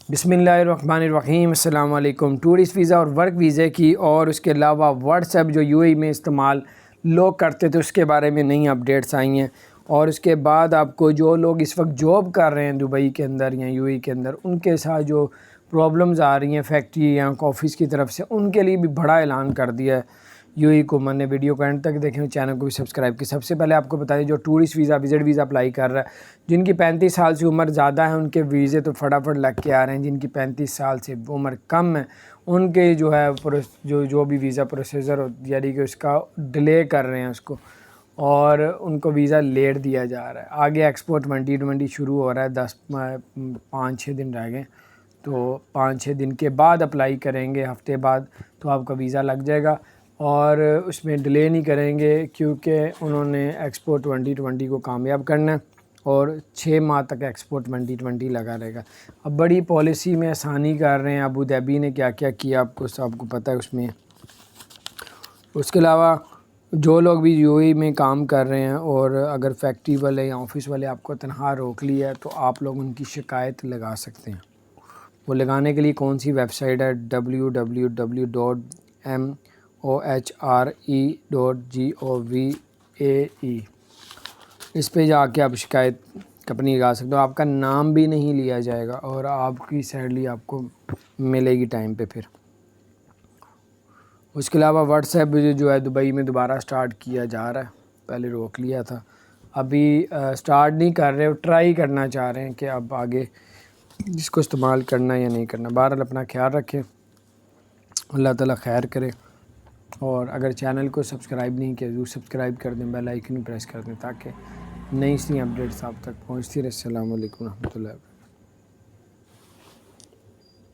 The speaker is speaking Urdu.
بسم اللہ الرحمن الرحیم۔ السلام علیکم۔ ٹورسٹ ویزا اور ورک ویزے کی اور اس کے علاوہ واٹس ایپ جو یو اے ای میں استعمال لوگ کرتے تھے اس کے بارے میں نئی اپڈیٹس آئی ہیں، اور اس کے بعد آپ کو جو لوگ اس وقت جاب کر رہے ہیں دبئی کے اندر یا یو اے ای کے اندر، ان کے ساتھ جو پرابلمز آ رہی ہیں فیکٹری یا آفس کی طرف سے، ان کے لیے بھی بڑا اعلان کر دیا ہے یو اے ای کو۔ میں نے ویڈیو کو اینڈ تک دیکھیں، چینل کو بھی سبسکرائب کی۔ سب سے پہلے آپ کو بتا دیں جو tourist visa visit visa apply کر رہا ہے، جن کی 35 سال سے عمر زیادہ ہے ان کے ویزے تو فٹافٹ لگ کے آ رہے ہیں۔ جن کی 35 سال سے عمر کم ہے ان کے جو ہے جو بھی ویزا پروسیسر یعنی کہ اس کا ڈیلے کر رہے ہیں اس کو، اور ان کو ویزا لیٹ دیا جا رہا ہے۔ آگے ایکسپو 2020 شروع ہو رہا ہے، 5-6 دن رہ گئے، تو 5-6 دن کے بعد اپلائی کریں گے، ہفتے بعد تو آپ کا ویزا لگ جائے گا، اور اس میں ڈیلے نہیں کریں گے کیونکہ انہوں نے ایکسپو 2020 کو کامیاب کرنا ہے، اور 6 ماہ تک ایکسپو 2020 لگا رہے گا۔ اب بڑی پالیسی میں آسانی کر رہے ہیں۔ ابو ظہبی نے کیا کیا کیا آپ کو پتہ ہے اس میں۔ اس کے علاوہ جو لوگ بھی یو اے ای میں کام کر رہے ہیں، اور اگر فیکٹری والے یا آفس والے آپ کو تنخواہ روک لی ہے تو آپ لوگ ان کی شکایت لگا سکتے ہیں۔ وہ لگانے کے لیے کون سی ویب سائٹ ہے؟ www.mohre.gov.ae، اس پہ جا کے آپ شکایت اپنی لگا سکتے ہو۔ آپ کا نام بھی نہیں لیا جائے گا اور آپ کی سیلری آپ کو ملے گی ٹائم پہ پھر۔ اس کے علاوہ واٹس ایپ جو ہے دبئی میں دوبارہ سٹارٹ کیا جا رہا ہے، پہلے روک لیا تھا، ابھی سٹارٹ نہیں کر رہے، ٹرائی کرنا چاہ رہے ہیں کہ اب آگے جس کو استعمال کرنا یا نہیں کرنا۔ بہرحال اپنا خیال رکھیں، اللہ تعالیٰ خیر کرے، اور اگر چینل کو سبسکرائب نہیں کیا ضرور سبسکرائب کر دیں، بیل آئیکن پریس کر دیں تاکہ نئی اپڈیٹس آپ تک پہنچتی رہے۔ السلام علیکم ورحمۃ اللہ۔